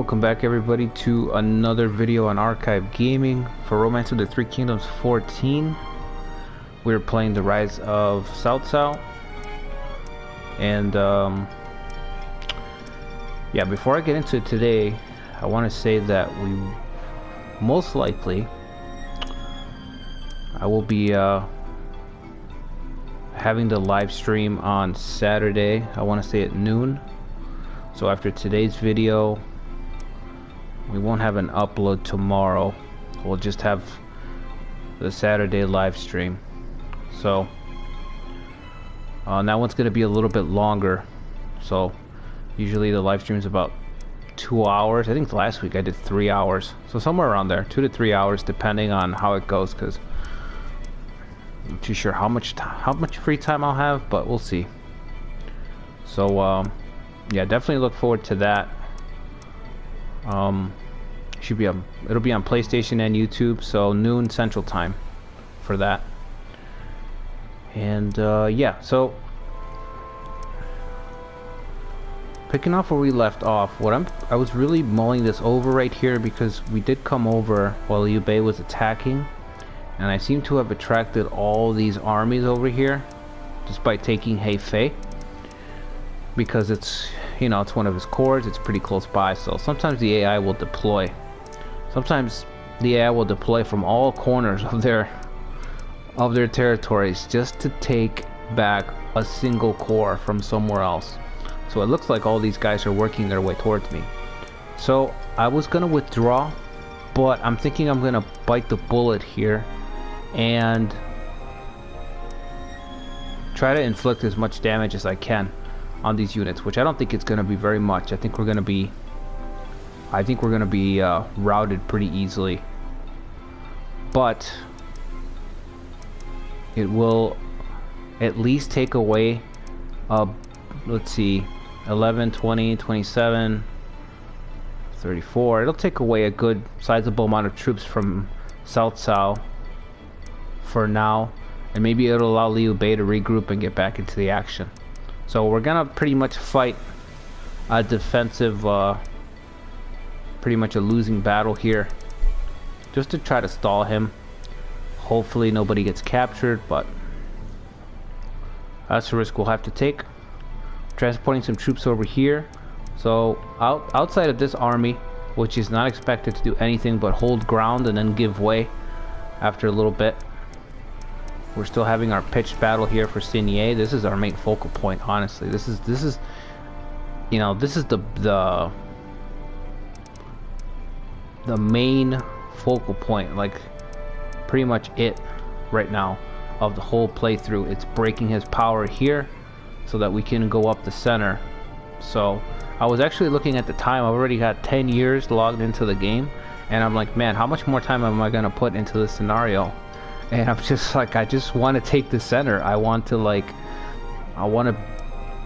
Welcome back everybody to another video on Archive Gaming for Romance of the Three Kingdoms 14. We're playing the Rise of Cao, and yeah, before I get into it today, I want to say that we most likely I will be having the live stream on Saturday. I want to say at noon. So after today's video, we won't have an upload tomorrow. We'll just have the Saturday live stream. So that one's going to be a little bit longer. So usually the live stream is about 2 hours. I think last week I did 3 hours. So somewhere around there, 2 to 3 hours, depending on how it goes. Because I'm not too sure how much free time I'll have, but we'll see. So yeah, definitely look forward to that. It'll be on PlayStation and YouTube, so noon Central Time for that. And yeah, so picking off where we left off, I was really mulling this over right here because we did come over while Liu Bei was attacking, and I seem to have attracted all these armies over here just by taking Hefei, because it's, you know, it's one of his cores, it's pretty close by. So sometimes the AI will deploy. Sometimes the AI will deploy from all corners of their territories just to take back a single core from somewhere else. So it looks like all these guys are working their way towards me. So I was gonna withdraw, but I'm thinking I'm gonna bite the bullet here and try to inflict as much damage as I can on these units, which I don't think it's going to be very much. I think we're going to be routed pretty easily, but it will at least take away let's see, 11, 20, 27, 34. It'll take away a good sizable amount of troops from Cao for now, and maybe it'll allow Liu Bei to regroup and get back into the action. So we're gonna pretty much fight a defensive, pretty much a losing battle here, just to try to stall him. Hopefully nobody gets captured, but that's a risk we'll have to take. Transporting some troops over here. So outside of this army, which is not expected to do anything but hold ground and then give way after a little bit. We're still having our pitched battle here for Signé. This is our main focal point, honestly. This is you know, this is the main focal point, like pretty much it right now of the whole playthrough. It's breaking his power here so that we can go up the center. So I was actually looking at the time. I've already got 10 years logged into the game, and I'm like, man, how much more time am I gonna put into this scenario? And I'm just like, I just want to take the center. I want to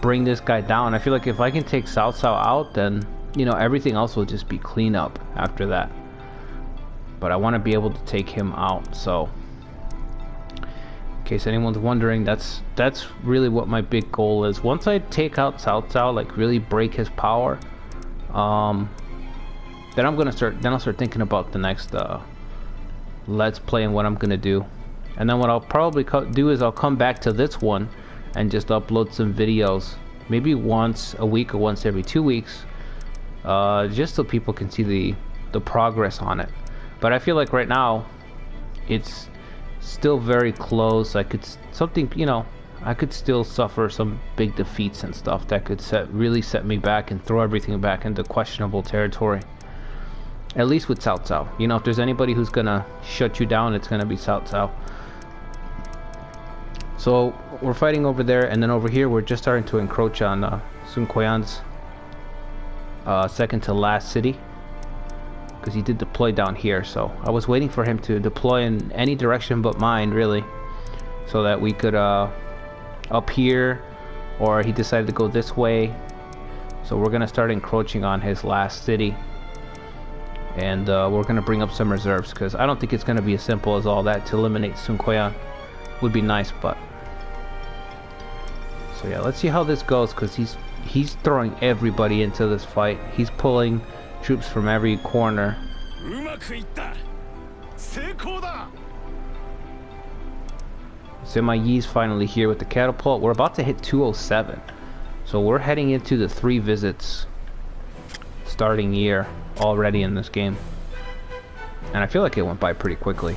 bring this guy down. I feel like if I can take Cao out, then, you know, everything else will just be cleanup after that. But I want to be able to take him out. So, in case anyone's wondering, that's really what my big goal is. Once I take out Cao, like really break his power, then I'll start thinking about the next let's play and what I'm gonna do. And then what I'll probably do is I'll come back to this one and just upload some videos, maybe once a week or once every 2 weeks, just so people can see the progress on it. But I feel like right now it's still very close. I could still suffer some big defeats and stuff that could really set me back and throw everything back into questionable territory. At least with Cao. You know, if there's anybody who's gonna shut you down, it's gonna be Cao. So we're fighting over there, and then over here we're just starting to encroach on Sun Quan's second to last city, because he did deploy down here. So I was waiting for him to deploy in any direction but mine, really, so that we could up here, or he decided to go this way. So we're gonna start encroaching on his last city. And we're going to bring up some reserves, because I don't think it's going to be as simple as all that to eliminate Sun Quan. Would be nice, but... So yeah, let's see how this goes, because he's throwing everybody into this fight. He's pulling troops from every corner. Sima Yi's finally here with the catapult. We're about to hit 207. So we're heading into the 3 visits starting year already in this game. And I feel like it went by pretty quickly.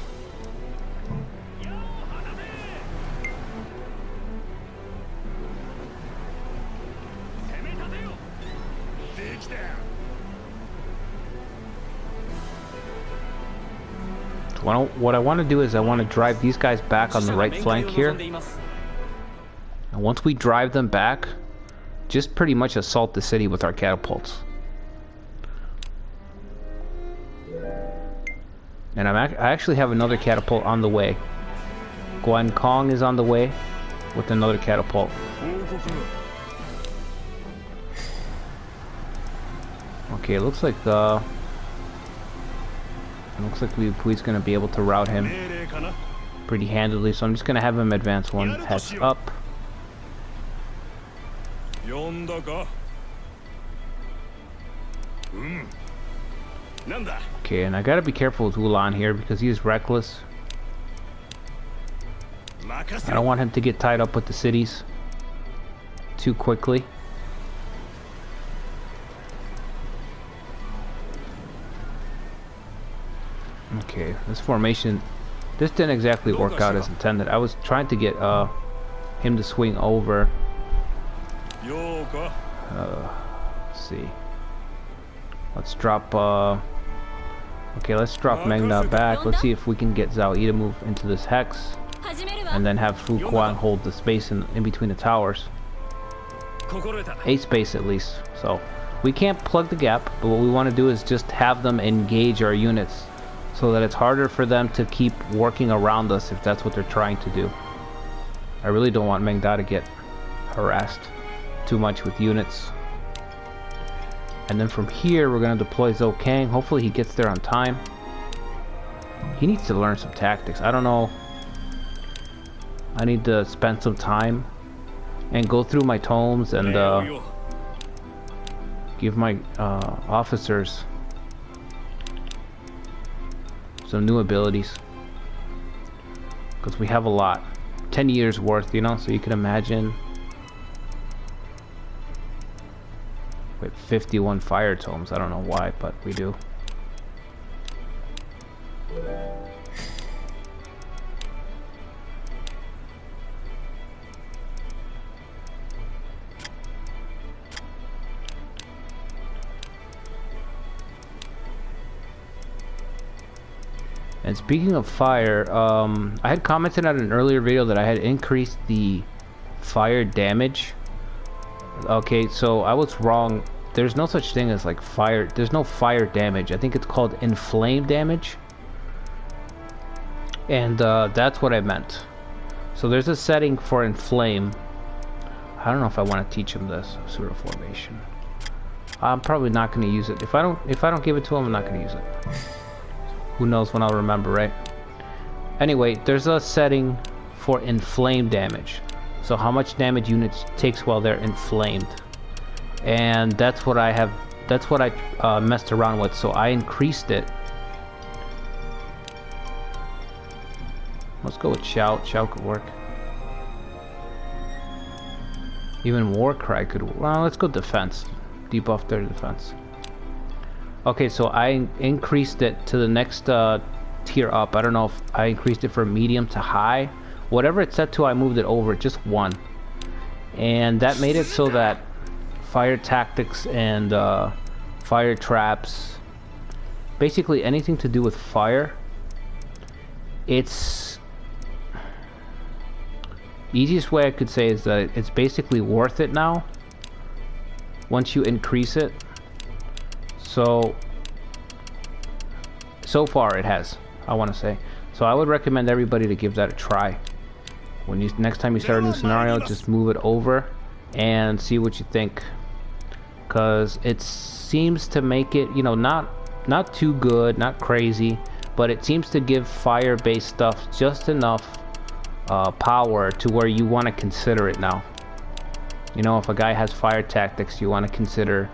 What I want to do is I want to drive these guys back on the right flank here. And once we drive them back, just pretty much assault the city with our catapults. And I actually have another catapult on the way. Guan Kong is on the way with another catapult. Okay, it looks like Pui's gonna be able to rout him pretty handily, so I'm just gonna have him advance 1 hex up. Okay, and I gotta be careful with Ulan here because he's reckless. I don't want him to get tied up with the cities too quickly. Okay, this formation, this didn't exactly work out as intended. I was trying to get him to swing over. Let's see. Let's drop okay, let's drop Magna back. Let's see if we can get Zhao Yi to move into this hex and then have Fu Kuang hold the space in between the towers. A space at least. So we can't plug the gap, but what we want to do is just have them engage our units so that it's harder for them to keep working around us if that's what they're trying to do. I really don't want Meng Da to get harassed too much with units. And then from here we're going to deploy Zhou Kang. Hopefully he gets there on time. He needs to learn some tactics. I don't know. I need to spend some time and go through my tomes and give my officers some new abilities, because we have a lot, 10 years worth, you know, so you can imagine. With 51 fire tomes, I don't know why, but we do. And speaking of fire, I had commented on an earlier video that I had increased the fire damage. Okay, so I was wrong. There's no such thing as like fire. There's no fire damage. I think it's called inflame damage. And that's what I meant. So there's a setting for inflame. I don't know if I want to teach him this pseudo formation. I'm probably not going to use it. If I don't give it to him, I'm not going to use it. Who knows when I'll remember, right? Anyway, there's a setting for inflame damage. So how much damage units takes while they're inflamed. And that's what I have, that's what I messed around with. So I increased it. Let's go with Shout. Shout could work. Even Warcry could work. Well, let's go Defense. Debuff their defense. Okay, so I increased it to the next tier up. I don't know if I increased it from medium to high. Whatever it's set to, I moved it over just 1. And that made it so that fire tactics and fire traps, basically anything to do with fire, it's... easiest way I could say is that it's basically worth it now once you increase it. So far it has, I want to say. So I would recommend everybody to give that a try. When you next time you start a new scenario, just move it over and see what you think, because it seems to make it, you know, not too good, not crazy, but it seems to give fire-based stuff just enough power to where you want to consider it now. You know, if a guy has fire tactics, you want to consider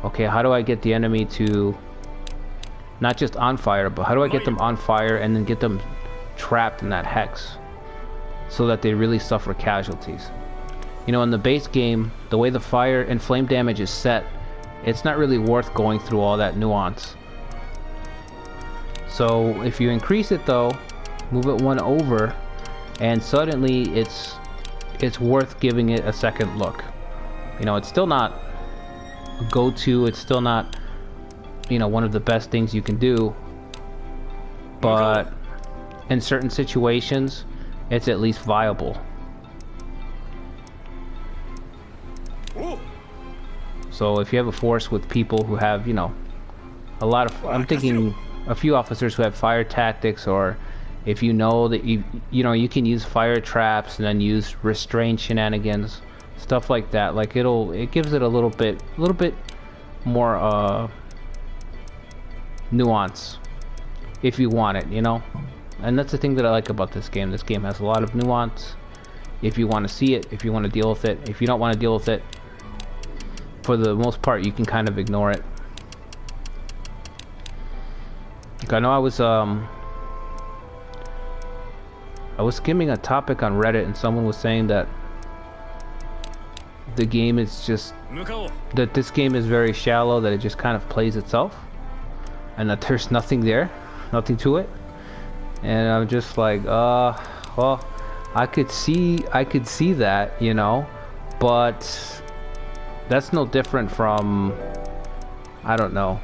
Okay, how do I get the enemy to not just on fire, but how do I get them on fire and then get them trapped in that hex so that they really suffer casualties? You know, in the base game, the way the fire and flame damage is set, it's not really worth going through all that nuance. So if you increase it though, move it one over, and suddenly it's worth giving it a second look. You know, it's still not a go-to, it's still not, you know, one of the best things you can do, but in certain situations it's at least viable. So if you have a force with people who have, you know, a lot of, I'm thinking a few officers who have fire tactics, or if you know that you know, you can use fire traps and then use restraint shenanigans, stuff like that. Like it gives it a little bit more nuance if you want it, you know. And that's the thing that I like about this game. This game has a lot of nuance if you want to see it, if you want to deal with it. If you don't want to deal with it, for the most part you can kind of ignore it. Like, I know I was skimming a topic on Reddit and someone was saying that the game is just, that this game is very shallow, that it just kind of plays itself and that there's nothing there, nothing to it. And I'm just like, well, I could see that, you know, but that's no different from, I don't know,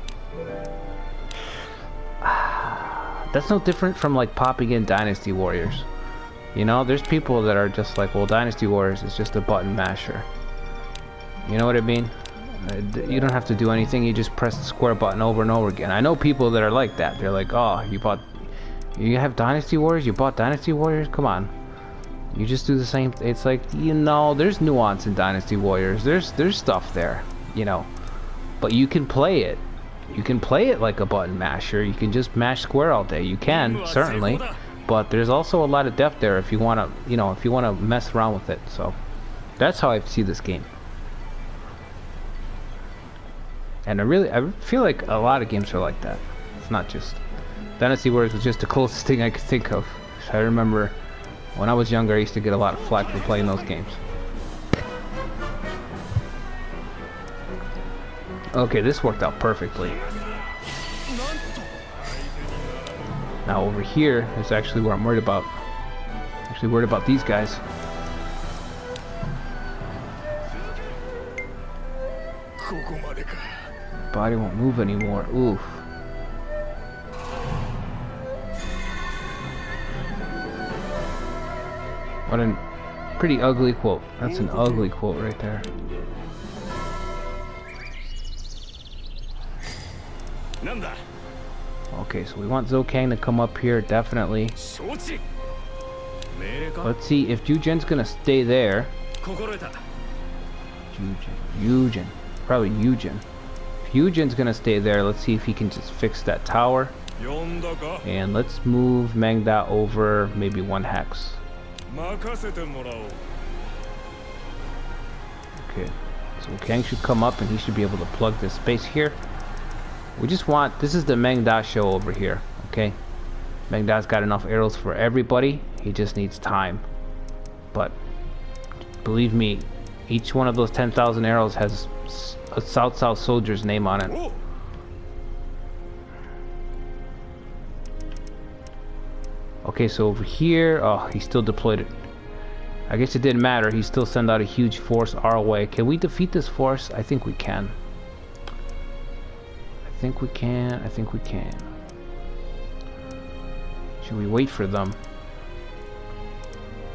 that's no different from like popping in Dynasty Warriors. You know, there's people that are just like, well, Dynasty Warriors is just a button masher. You know what I mean? You don't have to do anything, you just press the square button over and over again. I know people that are like that. They're like, oh, you have Dynasty Warriors? You bought Dynasty Warriors? Come on. You just do the same. It's like, you know, there's nuance in Dynasty Warriors. There's stuff there, you know. But you can play it. You can play it like a button masher. You can just mash square all day. You can, certainly. But there's also a lot of depth there if you want to, you know, if you want to mess around with it. So that's how I see this game. And I feel like a lot of games are like that. It's not just Dynasty Warriors was just the closest thing I could think of. I remember when I was younger, I used to get a lot of flack for playing those games. Okay, this worked out perfectly. Now over here is actually where I'm worried about. Actually worried about these guys. Body won't move anymore. Oof. What a pretty ugly quote. That's an ugly quote right there. Okay, so we want Zokang to come up here, definitely. Let's see if Jujen's gonna stay there. Eugen. Probably Eugen. If Eugen's gonna stay there, let's see if he can just fix that tower. And let's move Mangda over maybe one hex. Okay, so Kang should come up and he should be able to plug this space here. We just want, this is the Mangda show over here, okay? Mangda's got enough arrows for everybody, he just needs time. But believe me, each one of those 10,000 arrows has a South soldier's name on it. Okay, so over here, oh, he still deployed it. I guess it didn't matter, he still sent out a huge force our way. Can we defeat this force? I think we can. I think we can. Should we wait for them?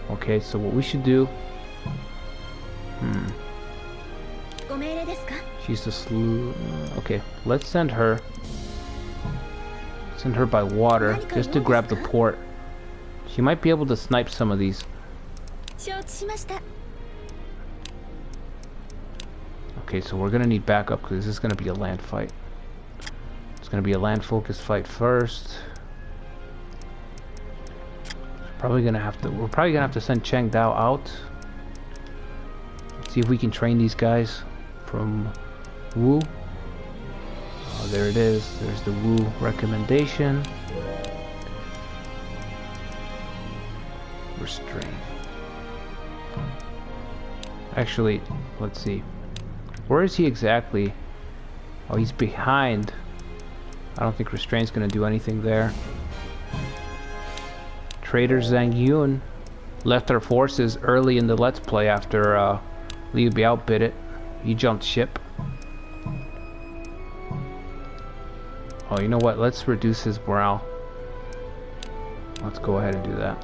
Okay, so what we should do... She's the slew... Okay, let's send her. Send her by water, just to grab the port. She might be able to snipe some of these. Okay, so we're gonna need backup because this is gonna be a land fight. It's gonna be a land focused fight first. We're probably gonna have to send Cheng Dao out. See if we can train these guys from Wu. Oh, there it is. There's the Wu recommendation. Restrain. Actually, let's see. Where is he exactly? Oh, he's behind. I don't think restraint's gonna do anything there. Trader Zhang Yun left our forces early in the Let's Play after Liu Bei outbid it. He jumped ship. Oh, you know what? Let's reduce his morale. Let's go ahead and do that.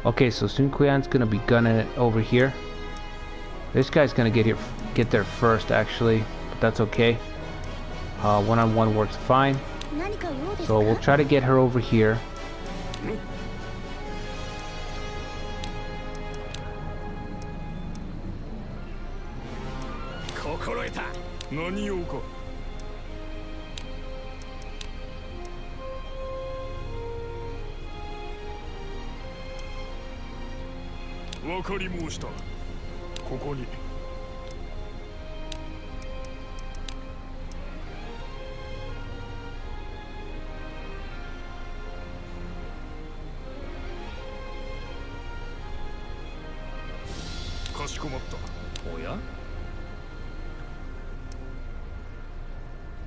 Okay, so Sun Quan's gonna be gunning it over here. This guy's gonna get there first, actually, but that's okay. One-on-one works fine. So we'll try to get her over here.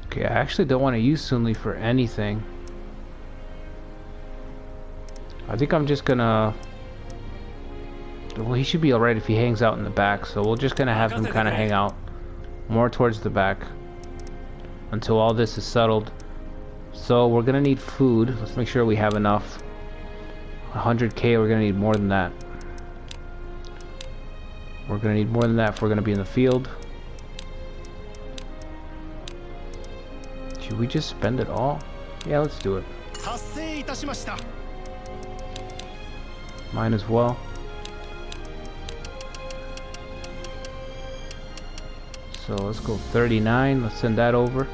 Okay, I actually don't want to use Sun Li for anything. I think I'm just gonna... Well, he should be alright if he hangs out in the back, so we're just gonna have him kind of hang out more towards the back until all this is settled. So we're gonna need food. Let's make sure we have enough. 100k, we're gonna need more than that. We're gonna need more than that if we're gonna be in the field. Should we just spend it all? Yeah, let's do it. Mine as well. So let's go 39. Let's send that over.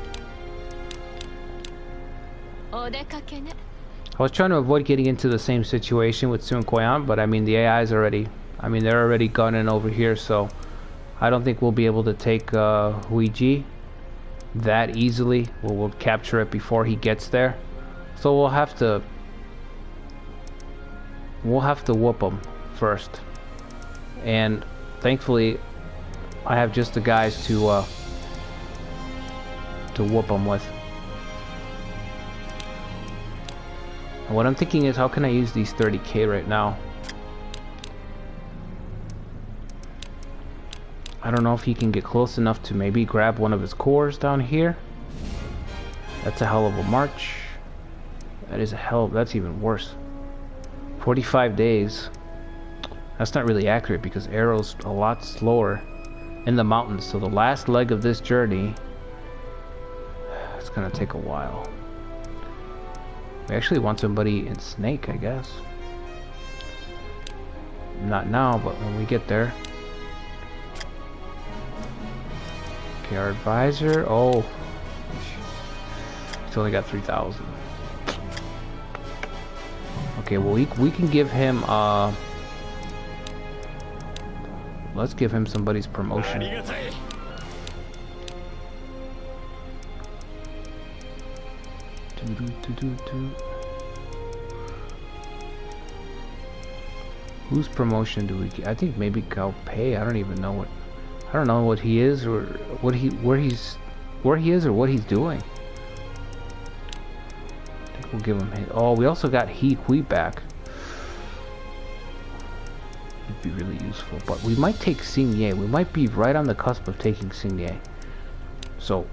I was trying to avoid getting into the same situation with Sun Quan, but I mean the AI's already... I mean they're already gunning over here, so I don't think we'll be able to take Hui Ji that easily. We'll capture it before he gets there. So we'll have to whoop him first. And thankfully I have just the guys to whoop him with. And what I'm thinking is, how can I use these 30k right now? I don't know if he can get close enough to maybe grab one of his cores down here. That's a hell of a march. That is a hell... That's even worse. 45 days. That's not really accurate because Arrow's a lot slower in the mountains. So the last leg of this journey, it's gonna take a while. We actually want somebody in Snake, I guess. Not now, but when we get there. Okay, our advisor. Oh, he's only got 3,000. Okay, well we can give him let's give him somebody's promotion. Whose promotion do we get? I think maybe Gao Pei. I don't even know what. I don't know what he is or where he is or what he's doing. I think we'll give him his. Oh, we also got He Hui back. It'd be really useful, but we might take Xingye. We might be right on the cusp of taking Xingye. So,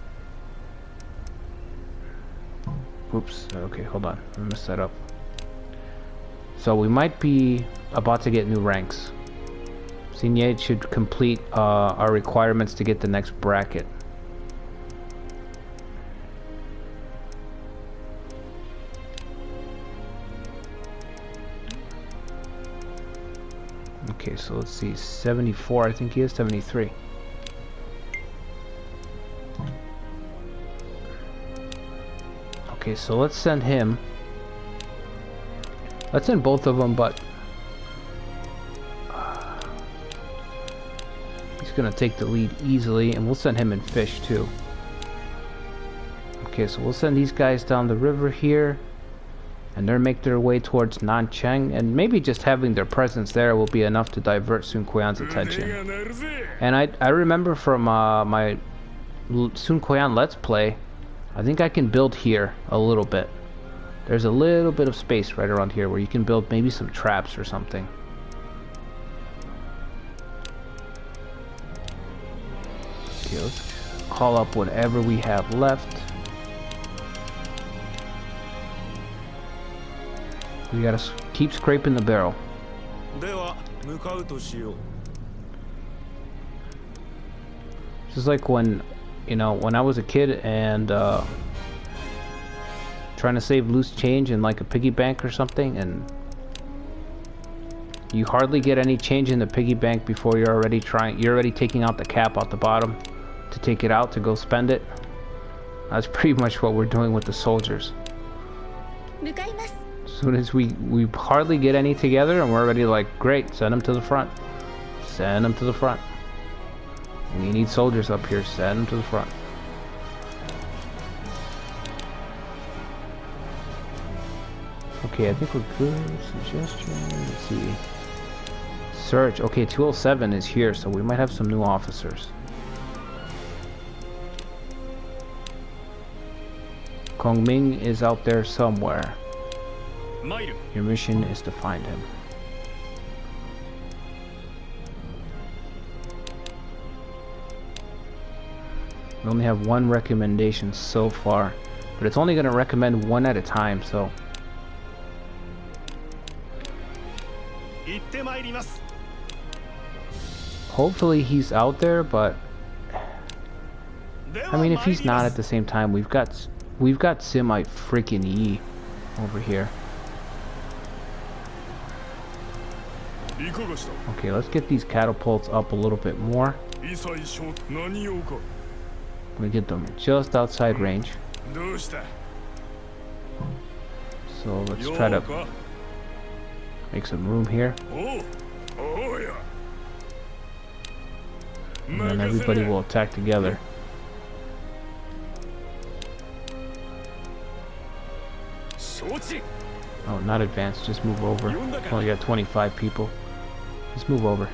oops. Okay, hold on. I messed that up. So we might be about to get new ranks. Xingye should complete our requirements to get the next bracket. Okay, so let's see, 74, I think he is 73. Okay, so let's send him. Let's send both of them, but he's gonna take the lead easily, and we'll send him in fish too. Okay, so we'll send these guys down the river here, and they'll make their way towards Nanchang, and maybe just having their presence there will be enough to divert Sun Quan's attention. And I remember from my Sun Quan Let's Play, I think I can build here a little bit. There's a little bit of space right around here where you can build maybe some traps or something. Okay, let's call up whatever we have left. We gotta keep scraping the barrel. Just like when, you know, when I was a kid and trying to save loose change in like a piggy bank or something, and you hardly get any change in the piggy bank before you're already taking out the cap out the bottom to take it out to go spend it. That's pretty much what we're doing with the soldiers. As soon as we hardly get any together, and we're already like, great, send them to the front. Send them to the front. We need soldiers up here, send them to the front. Okay, I think we're good. Suggestion, let's see. Search, okay, 207 is here, so we might have some new officers. Kongming is out there somewhere. Your mission is to find him. We only have one recommendation so far, but it's only going to recommend one at a time, so. Hopefully he's out there, but I mean, if he's not at the same time, we've got Semite freaking Yi over here. Okay, let's get these catapults up a little bit more. We get them just outside range. So let's try to make some room here. And then everybody will attack together. Oh, not advance, just move over. Only got 25 people. Just move over.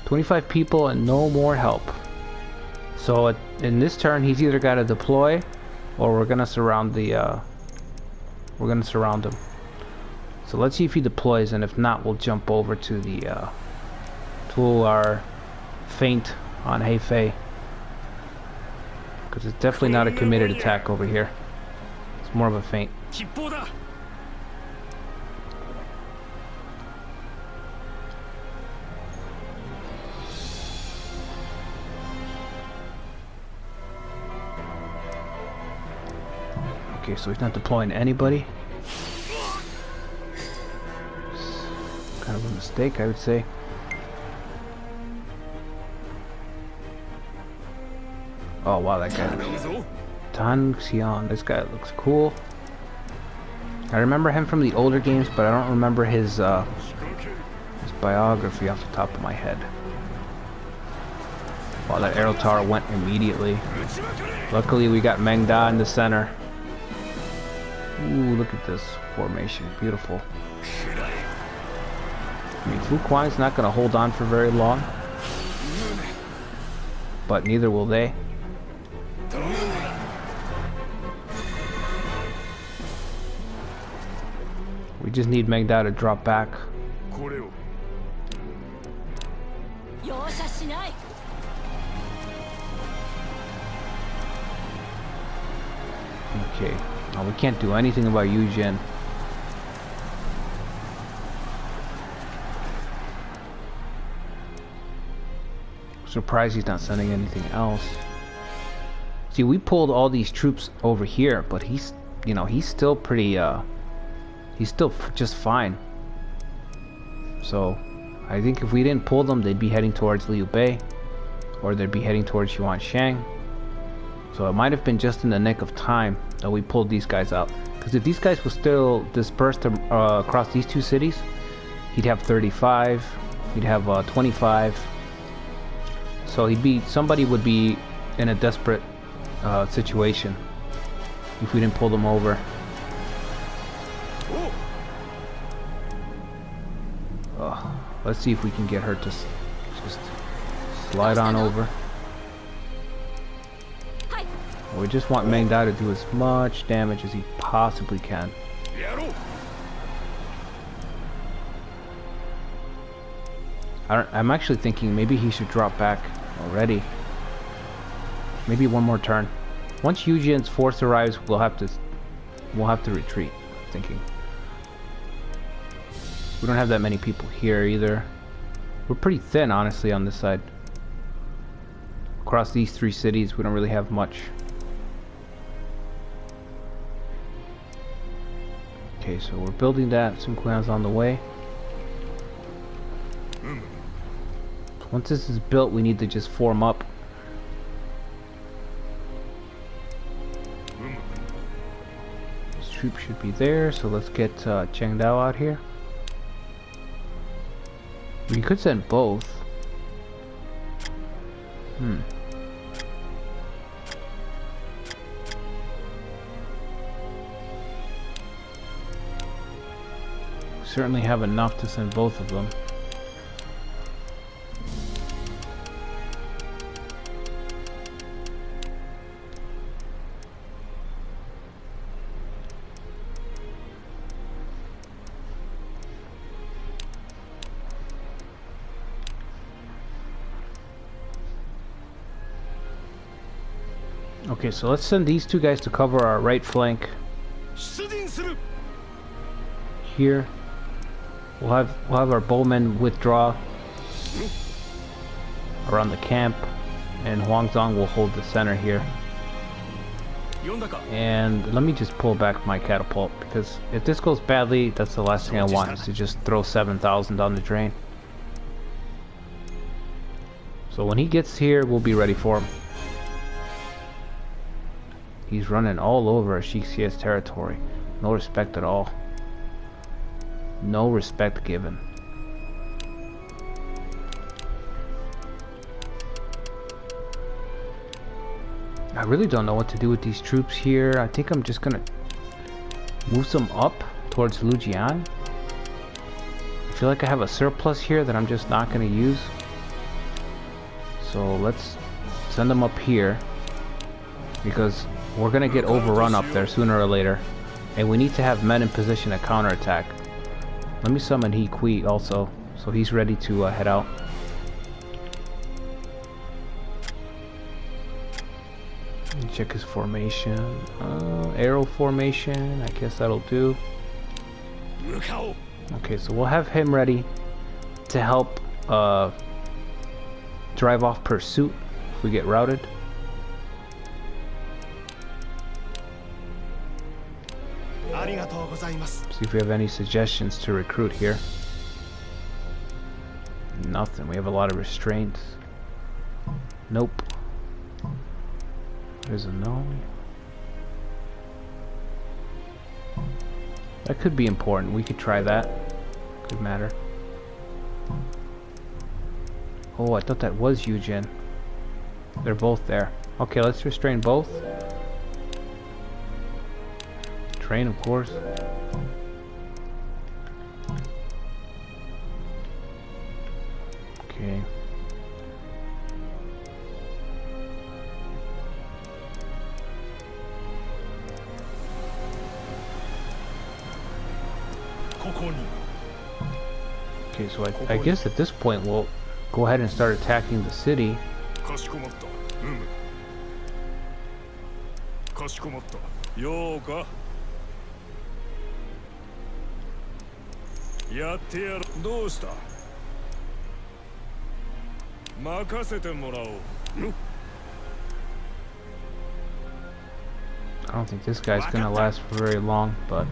25 people and no more help. So in this turn, he's either got to deploy, or we're gonna surround the. We're gonna surround him. So let's see if he deploys, and if not, we'll jump over to the to our feint on Hefei, because it's definitely not a committed attack over here. It's more of a feint. Okay, so he's not deploying anybody. It's kind of a mistake, I would say. Oh wow, that guy. Tan Xian, this guy looks cool. I remember him from the older games, but I don't remember his biography off the top of my head. Wow, that arrow tower went immediately. Luckily, we got Meng Da in the center. Ooh, look at this formation. Beautiful. I mean, Fu Quan's not going to hold on for very long, but neither will they. We just need Meng Da to drop back. Okay. Oh, we can't do anything about Yu Jin. Surprised he's not sending anything else. See, we pulled all these troops over here, but he's, you know, he's still pretty, he's still just fine. So, I think if we didn't pull them, they'd be heading towards Liu Bei, or they'd be heading towards Yuanshang. So it might have been just in the nick of time that we pulled these guys out. Because if these guys were still dispersed across these two cities, he'd have 35, He'd have 25. So somebody would be in a desperate situation if we didn't pull them over. Let's see if we can get her to just slide on over. We just want Meng Da to do as much damage as he possibly can. I'm actually thinking maybe he should drop back already. Maybe one more turn. Once Eugen's force arrives, we'll have to retreat. I'm thinking. We don't have that many people here either. We're pretty thin, honestly, on this side. Across these 3 cities, we don't really have much. Okay, so we're building that. Sun Quan's on the way. Once this is built, we need to just form up. This troop should be there, so let's get Cheng Dao out here. We could send both. We certainly have enough to send both of them. Okay, so let's send these 2 guys to cover our right flank. Here, we'll have our bowmen withdraw around the camp, and Huangzong will hold the center here. And let me just pull back my catapult, because if this goes badly, that's the last thing I want, is to just throw 7,000 down the drain. So when he gets here, we'll be ready for him. He's running all over Ashixia's territory. No respect at all. No respect given. I really don't know what to do with these troops here. I think I'm just gonna move some up towards Lujian. I feel like I have a surplus here that I'm just not gonna use. So let's send them up here, because we're gonna get overrun up there sooner or later, and we need to have men in position to counterattack. Let me summon He Kui also, so he's ready to head out. Check his formation. Arrow formation, I guess that'll do. Okay, so we'll have him ready to help drive off pursuit if we get routed. See if we have any suggestions to recruit here. Nothing. We have a lot of restraints. Nope. There's a no. That could be important. We could try that. Could matter. Oh, I thought that was Eugen. They're both there. Okay, let's restrain both. Train, of course. Okay. Okay, so I guess at this point we'll go ahead and start attacking the city. I don't think this guy's gonna last for very long, but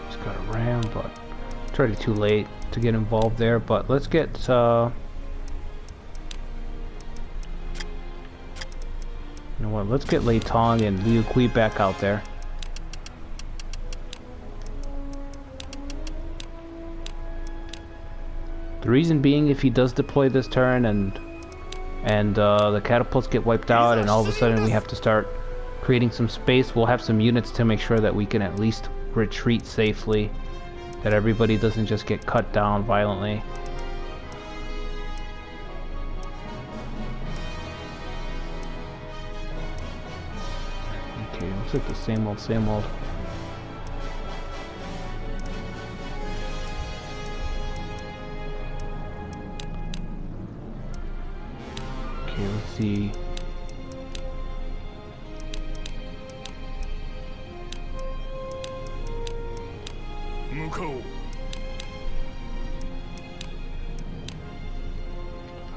he's got a ram, but it's already too late to get involved there. But let's get know what? Let's get Lei Tong and Liu Kui back out there. The reason being, if he does deploy this turn and the catapults get wiped out and all of a sudden we have to start creating some space, we'll have some units to make sure that we can at least retreat safely, that everybody doesn't just get cut down violently. Okay, looks like the same old, same old. Okay, let's see.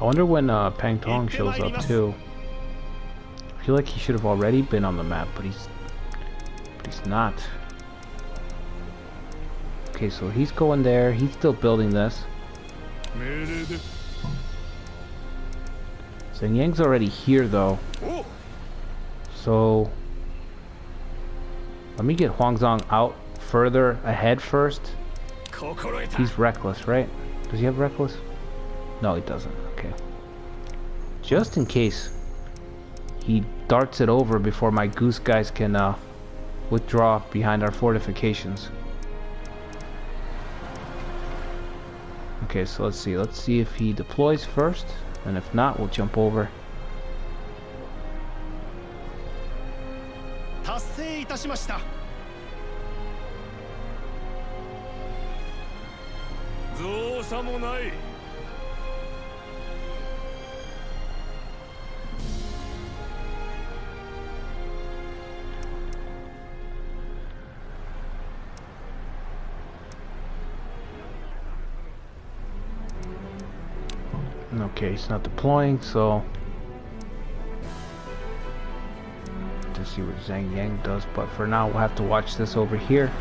I wonder when Pang Tong shows up too. I feel like he should have already been on the map, but he's not. Okay, so he's going there. He's still building this. Zheng Yang's already here though. So let me get Huangzong out further ahead first. He's reckless, right? Does he have reckless? No, he doesn't. Okay. Just in case he darts it over before my goose guys can withdraw behind our fortifications. Okay, so let's see. Let's see if he deploys first, and if not, we'll jump over. Okay, he's not deploying, so to see what Zhang Yang does, but for now we'll have to watch this over here.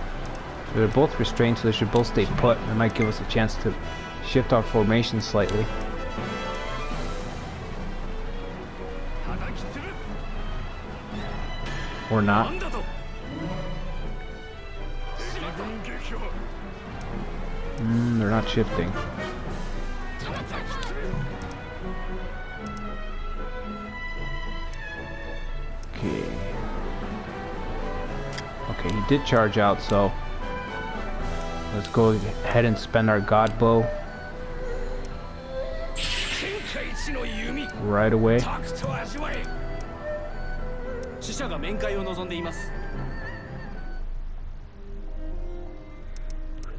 So they're both restrained, so they should both stay put. It might give us a chance to shift our formation slightly. Or not. They're not shifting. Okay, he did charge out, so let's go ahead and spend our God Bow right away.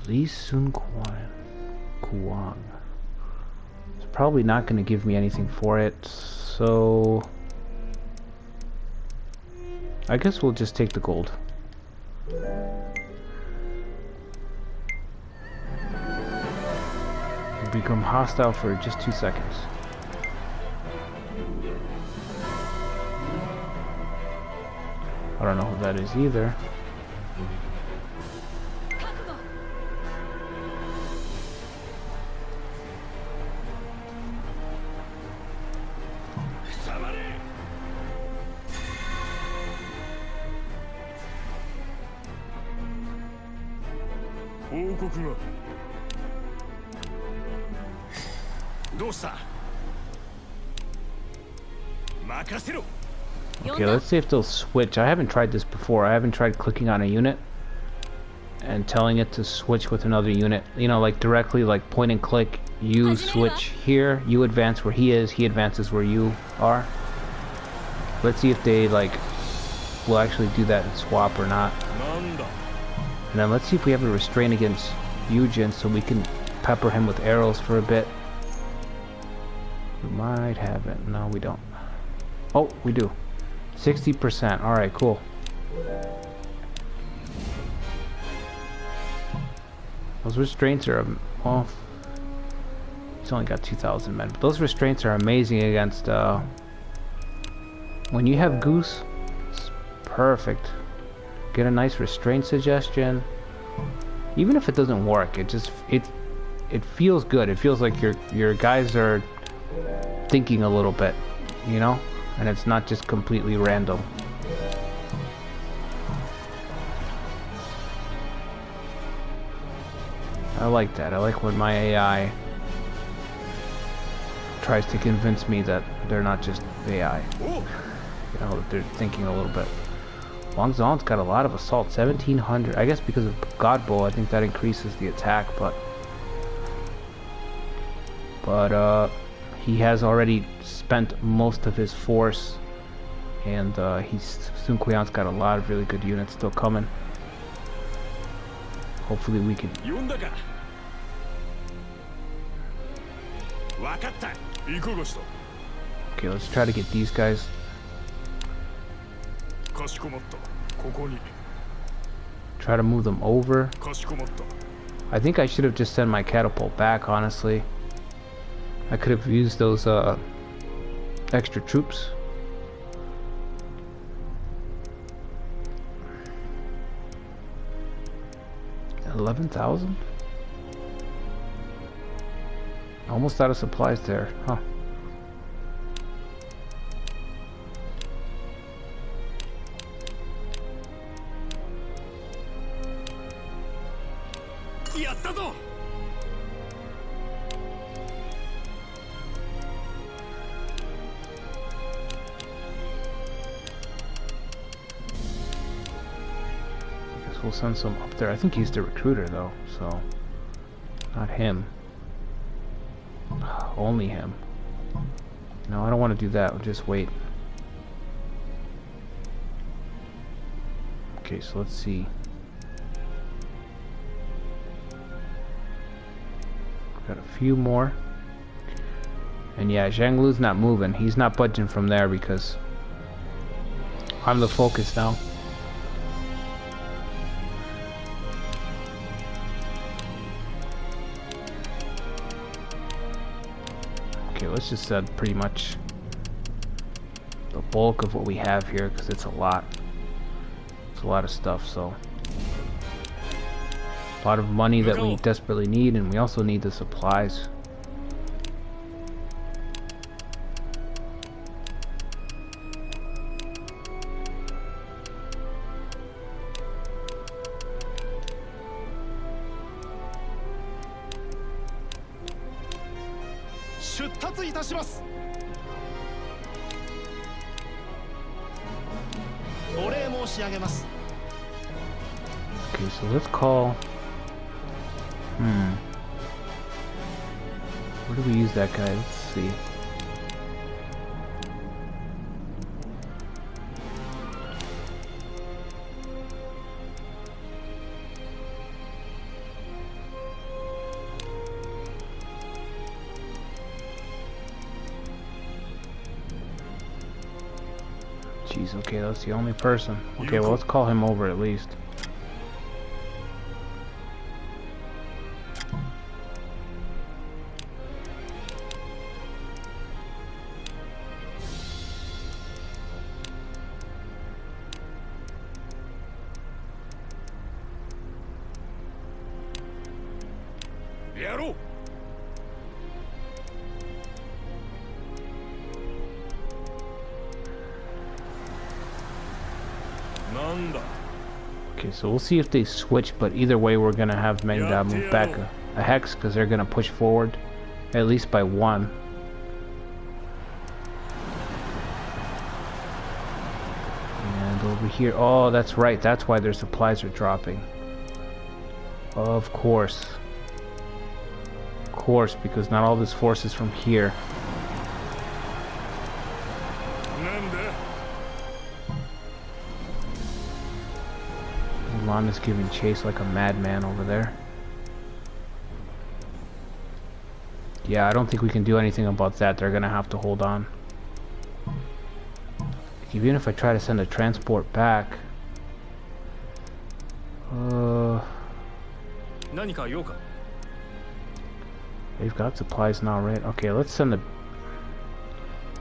Release Sun Kuang. It's probably not going to give me anything for it, so I guess we'll just take the gold. Become hostile for just 2 seconds. I don't know who that is either. Okay, let's see if they'll switch. I haven't tried this before. I haven't tried clicking on a unit and telling it to switch with another unit. You know, like directly, like point and click. You switch here, you advance where he is, he advances where you are. Let's see if they like will actually do that and swap or not. And then let's see if we have a restraint against Yujin so we can pepper him with arrows for a bit. We might have it. No, we don't. Oh, we do. 60%. Alright, cool. Those restraints are, well, he's only got 2,000 men, but those restraints are amazing against, when you have Goose, it's perfect. Get a nice restraint suggestion. Even if it doesn't work, it feels good. It feels like your guys are thinking a little bit, you know? and it's not just completely random. I like that. I like when my AI tries to convince me that they're not just AI. You know, that they're thinking a little bit. Wang Zon's got a lot of assault, 1700. I guess because of God Bow, I think that increases the attack, but he has already spent most of his force, and Sun Kuyan's got a lot of really good units still coming. Hopefully we can. Okay, let's try to get these guys. Try to move them over. I think I should have just sent my catapult back, honestly. I could have used those extra troops. $11,000? Almost out of supplies there, huh? We'll send some up there. I think he's the recruiter though, so not him. Only him. No, I don't want to do that. We'll just wait. Okay, so let's see. Got a few more. And yeah, Zhang Lu's not moving. He's not budging from there because I'm the focus now. Okay, let's just set pretty much the bulk of what we have here because it's a lot. It's a lot of stuff, so a lot of money that we desperately need, and we also need the supplies. Okay, so let's call. Where do we use that guy? Let's see. Jeez, okay, that's the only person. Okay, well, let's call him over at least. Okay, so we'll see if they switch, but either way we're gonna have Mengda move back a hex because they're gonna push forward at least by one. And over here, oh, that's right, that's why their supplies are dropping. Of course, because not all this force is from here. Milan is giving chase like a madman over there. Yeah, I don't think we can do anything about that. They're gonna have to hold on. Even if I try to send a transport back, they've got supplies now, right? Okay, let's send the.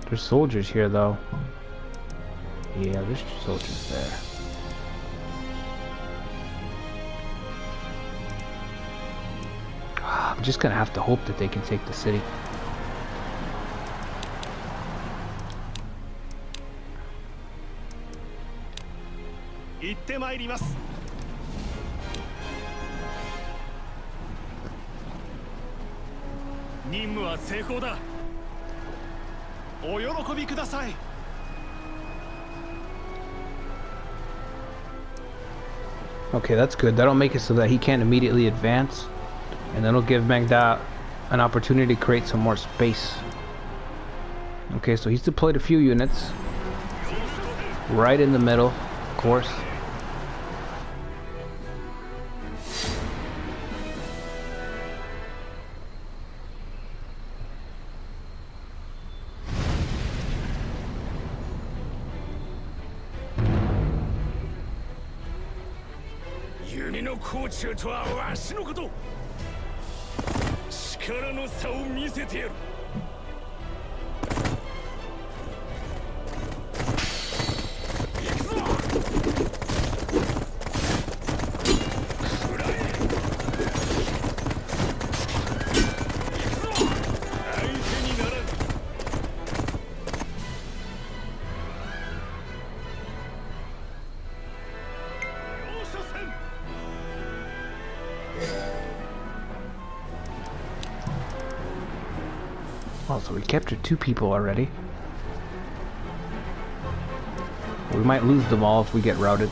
There's soldiers here, though. Yeah, there's soldiers there. I'm just gonna have to hope that they can take the city. ってまいります。任務は成功だ。お喜びください。Okay, that's good. That'll make it so that he can't immediately advance, and that'll give Magda an opportunity to create some more space. Okay, so he's deployed a few units right in the middle, of course. Yumi no kochu to wa washi no koto. Shikara no sa o misete yaru. Oh, so we captured 2 people already. We might lose them all if we get routed.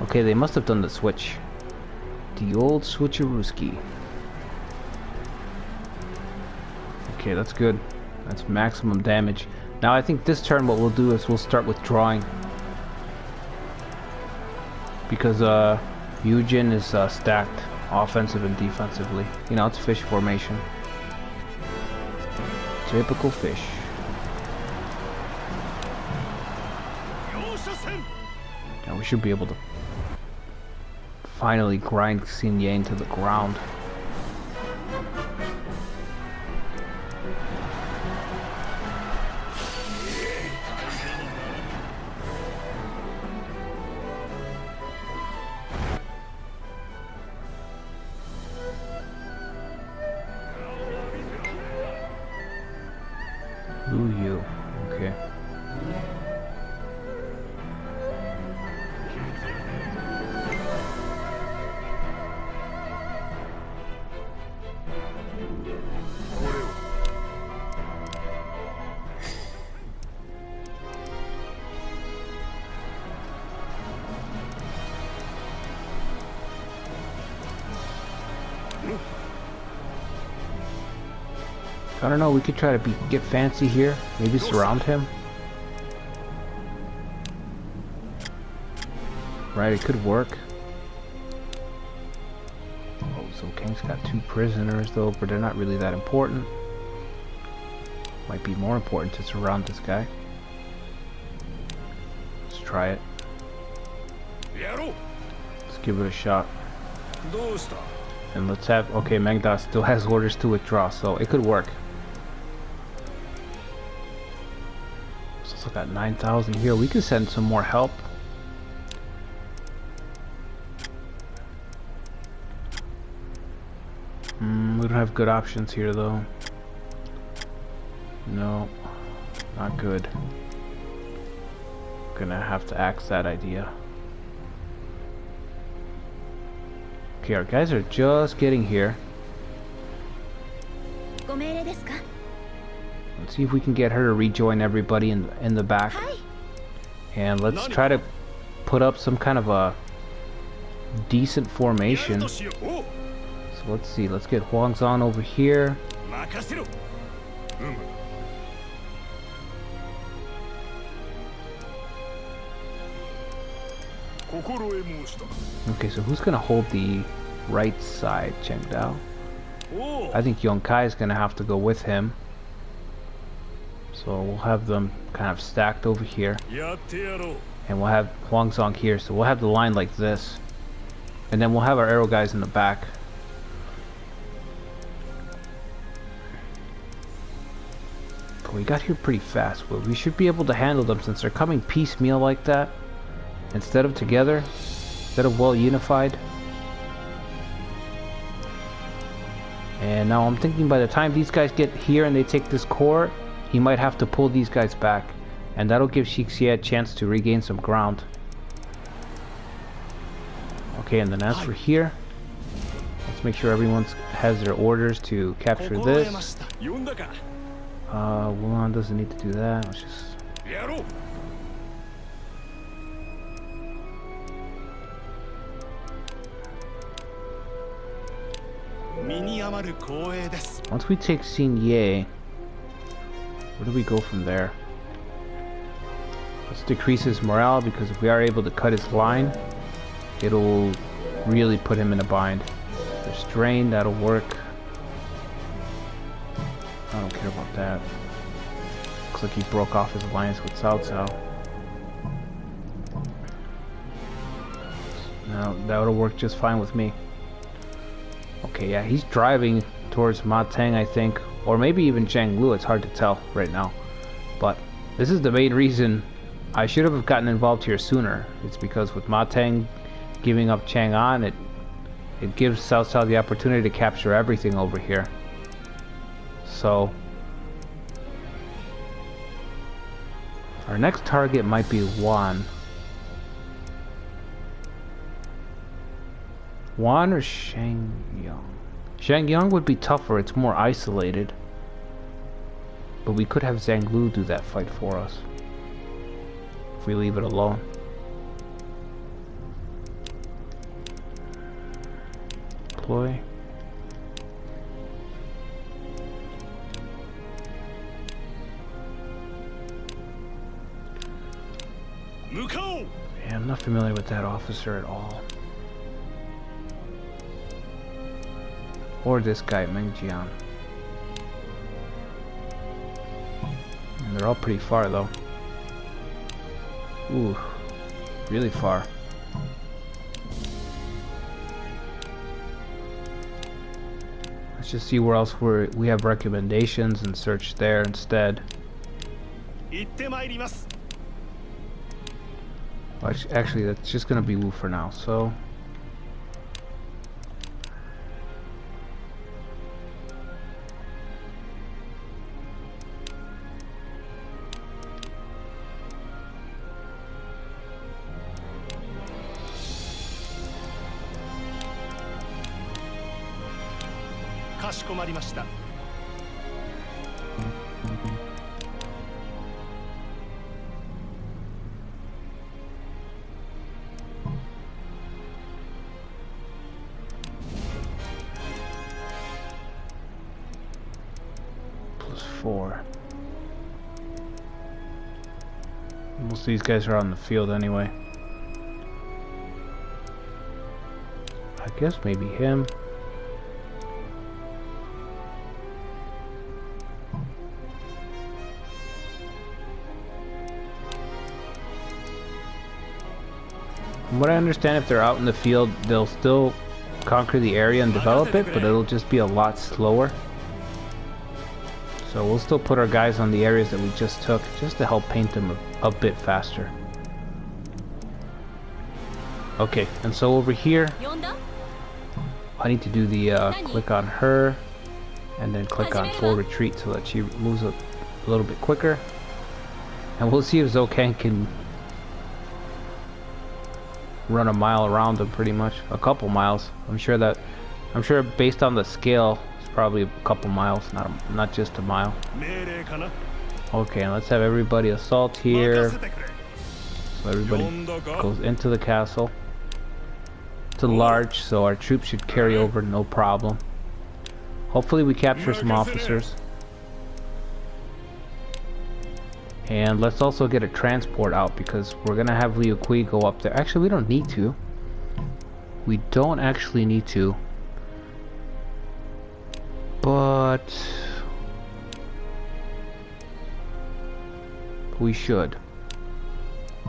Okay, they must have done the switch. The old switcherooski. Okay, that's good. That's maximum damage. Now I think this turn what we'll do is we'll start withdrawing. Because Yujin is stacked offensive and defensively. You know, it's fish formation. Typical fish. Now we should be able to finally grind Xin Yang to the ground. Ooh, you. Okay. I don't know, we could try to get fancy here. Maybe surround him. Right, it could work. Oh, so King's got 2 prisoners though, but they're not really that important. Might be more important to surround this guy. Let's try it. Let's give it a shot. And let's have... Okay, Magda still has orders to withdraw, so it could work. So got 9,000 here. We could send some more help. We don't have good options here though. No, not good. Gonna have to axe that idea. Okay, our guys are just getting here. Let's see if we can get her to rejoin everybody in the back. And let's try to put up some kind of a decent formation. So let's see, let's get Huangzong over here. Okay, so who's gonna hold the right side, Cheng Dao? I think Yongkai is gonna have to go with him. So we'll have them kind of stacked over here. And we'll have Huangzong here, so we'll have the line like this. And then we'll have our arrow guys in the back. But we got here pretty fast, but we should be able to handle them since they're coming piecemeal like that. Instead of together, instead of well unified. And now I'm thinking by the time these guys get here and they take this core, he might have to pull these guys back. And that'll give Shixie a chance to regain some ground. Okay, and then as for here, let's make sure everyone has their orders to capture this. Wuhan doesn't need to do that. Let's just... Once we take Xingye, where do we go from there? Let's decrease his morale, because if we are able to cut his line, it'll really put him in a bind. Restrain, that'll work. I don't care about that. Looks like he broke off his alliance with Cao Cao. Now, that'll work just fine with me. Okay, yeah, he's driving towards Ma Teng, I think. Or maybe even Zhanglu, it's hard to tell right now. But this is the main reason I should have gotten involved here sooner. It's because with Ma Teng giving up Chang'an, it gives Cao Cao the opportunity to capture everything over here. So our next target might be Wan. Wan or Shangyang? Shangyang would be tougher, it's more isolated. But we could have Zhanglu do that fight for us if we leave it alone. Deploy. Yeah, I'm not familiar with that officer at all. Or this guy, Meng Jian. And they're all pretty far though. Ooh, really far. Let's just see where else we have recommendations and search there instead. Actually, that's just gonna be Wu for now, so. +4. Most of these guys are on the field anyway. I guess maybe him. From what I understand, if they're out in the field, they'll still conquer the area and develop it, but it'll just be a lot slower. So we'll still put our guys on the areas that we just took, just to help paint them a bit faster. Okay, and so over here, I need to do the click on her, and then click on full retreat so that she moves a little bit quicker. And we'll see if Zhou can run a mile around them, pretty much a couple miles. I'm sure based on the scale, it's probably a couple miles, not just a mile. Okay, let's have everybody assault here. So everybody goes into the castle. It's large, so our troops should carry over no problem. Hopefully we capture some officers. And let's also get a transport out, because we're gonna have Liu Kui go up there. Actually, we don't need to. We don't actually need to. But we should.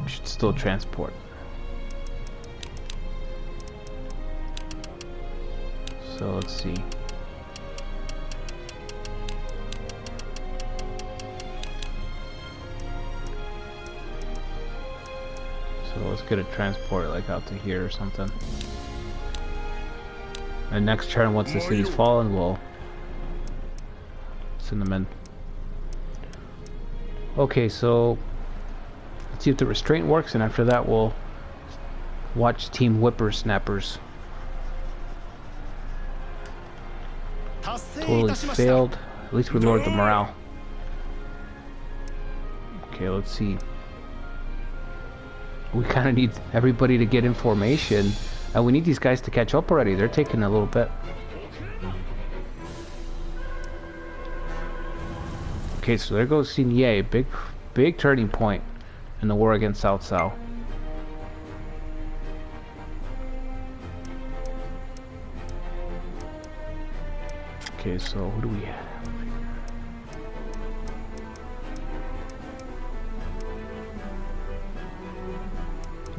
We should still transport. So let's see. So let's get a transport like out to here or something. And next turn, once the city's fallen, we'll send them in. Okay, so let's see if the restraint works, and after that we'll Watch Team Whippersnappers. Totally failed. At least we lowered the morale. Okay, let's see. We kind of need everybody to get in formation. And we need these guys to catch up already. They're taking a little bit. Okay, so there goes Signé. Big turning point in the war against South Sao. Okay, so who do we have?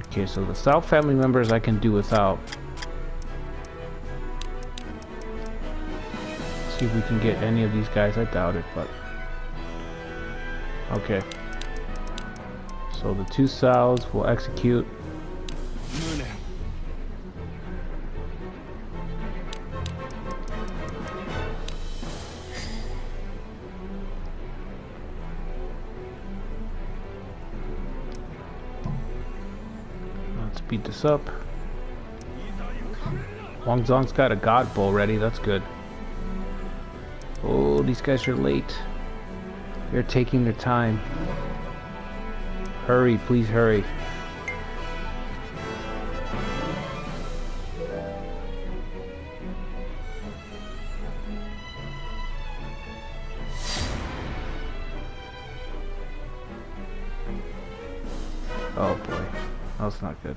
Okay, so the South family members I can do without. Let's see if we can get any of these guys. I doubt it, but okay. So the two Saos will execute. Let's speed this up. Wang Zong's got a God Bowl ready. That's good. Oh, these guys are late. They're taking their time. Hurry, please hurry. Oh boy, that's not good.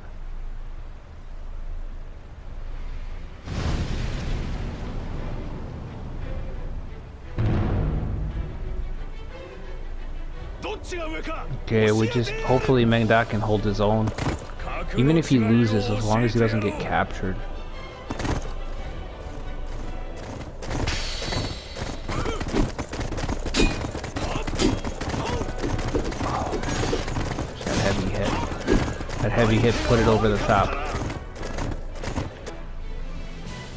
Okay, we just hopefully Meng Da can hold his own. Even if he loses, as long as he doesn't get captured. That heavy hit. That heavy hit put it over the top.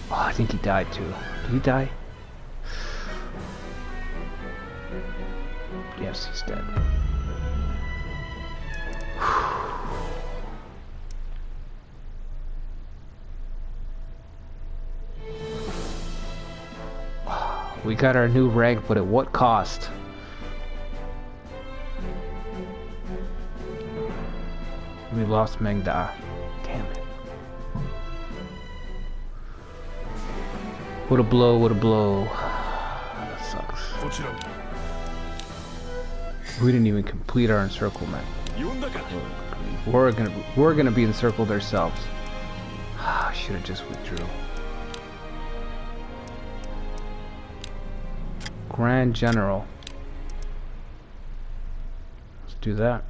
Oh, I think he died too. Did he die? Yes, he's dead. We got our new rank, but at what cost? We lost Meng Da. Damn it. What a blow, what a blow. That sucks. We didn't even complete our encirclement. We're gonna be encircled ourselves. I should have just withdrew. Grand General. Let's do that.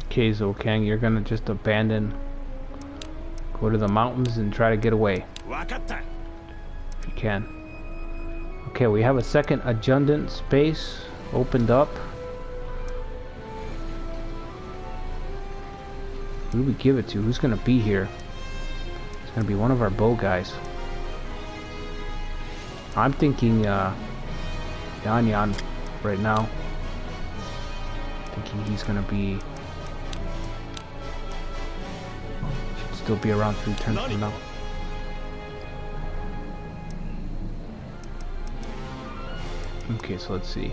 Okay, Zokang, you're gonna just abandon. Go to the mountains and try to get away. If you can. Okay, we have a second adjundant space opened up. Who do we give it to? Who's gonna be here? It's gonna be one of our bow guys. I'm thinking Yan right now. Thinking he's gonna be should still be around 3 turns from now. Okay, so let's see.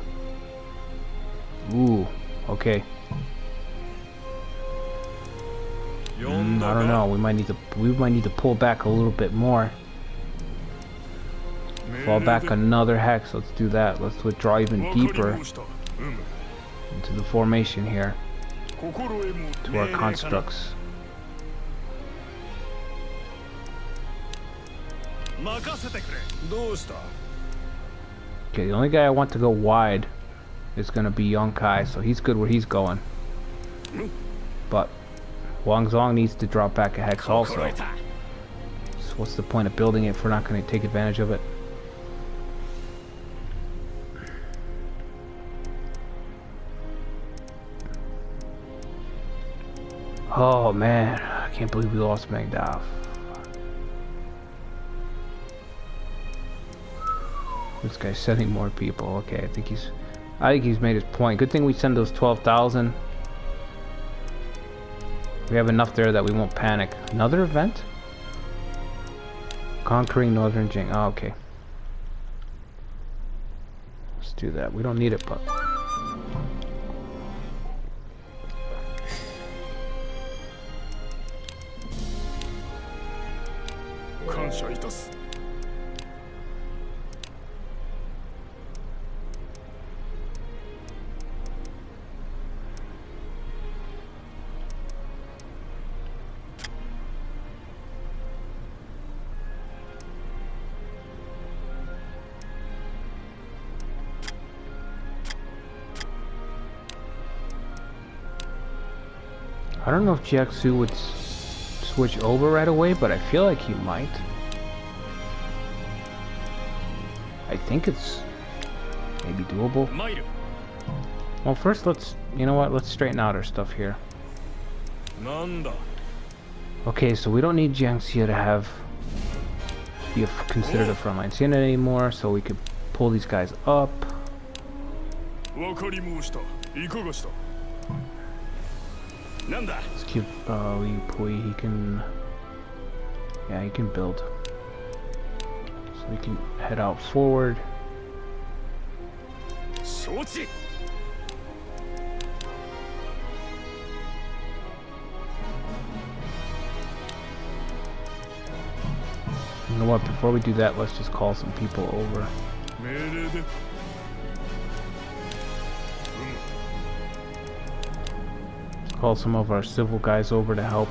Ooh, okay. I don't know. We might need to pull back a little bit more. Fall back another hex. Let's do that. Let's withdraw even deeper into the formation here to our constructs. Okay, the only guy I want to go wide is gonna be Yongkai, so he's good where he's going. But Wang Zong needs to drop back a hex also. So what's the point of building it if we're not going to take advantage of it? Oh man, I can't believe we lost Meng Da. This guy's sending more people. Okay, I think he's made his point. Good thing we send those 12,000. We have enough there that we won't panic. Another event? Conquering Northern Jing. Oh, okay. Let's do that. We don't need it, but... I don't know if Jiangsu would switch over right away, but I feel like he might. I think it's maybe doable. Well, first let's, you know what, let's straighten out our stuff here. Okay, so we don't need Jiangsu to be considered a frontline unit anymore, so we could pull these guys up. Let's keep Li Pui. He can build. So we can head out forward. You know what, before we do that, let's just call some people over. Call some of our civil guys over to help.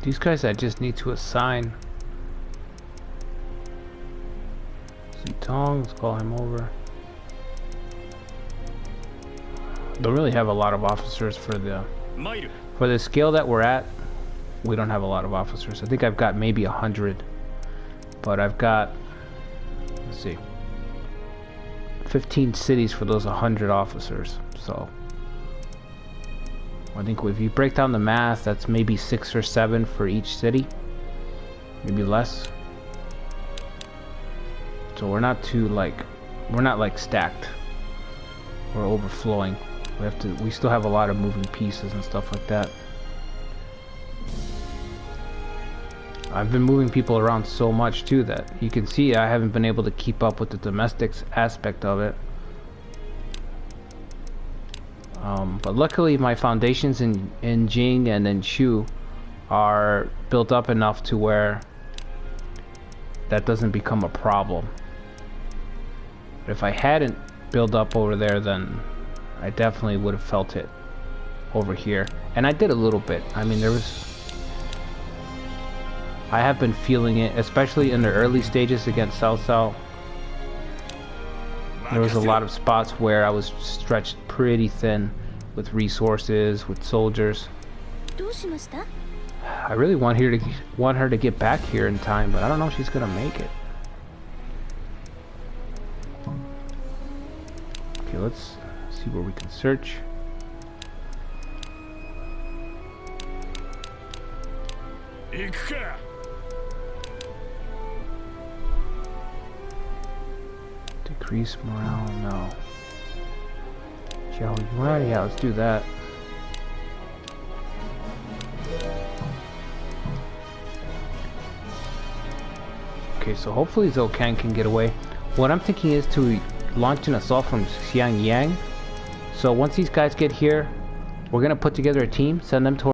These guys I just need to assign. Zutong, let's call him over. Don't really have a lot of officers for the scale that we're at. We don't have a lot of officers. I think I've got maybe 100, but I've got, let's see, 15 cities for those 100 officers. So I think if you break down the math, that's maybe 6 or 7 for each city, maybe less. So we're not like stacked or overflowing. We still have a lot of moving pieces and stuff like that. I've been moving people around so much too that you can see I haven't been able to keep up with the domestics aspect of it. But luckily my foundations in Jing and in Shu are built up enough to where that doesn't become a problem. But if I hadn't built up over there, then I definitely would have felt it over here. And I did a little bit. I mean, I have been feeling it, especially in the early stages against South South. There was a lot of spots where I was stretched pretty thin with resources, with soldiers. I really want her to get back here in time, but I don't know if she's gonna make it. Okay, let's see where we can search. Decrease morale, no. Shall we? Well, yeah, let's do that. Okay, so hopefully Zhou can get away. What I'm thinking is to launch an assault from Xiangyang. So once these guys get here, we're gonna put together a team, send them to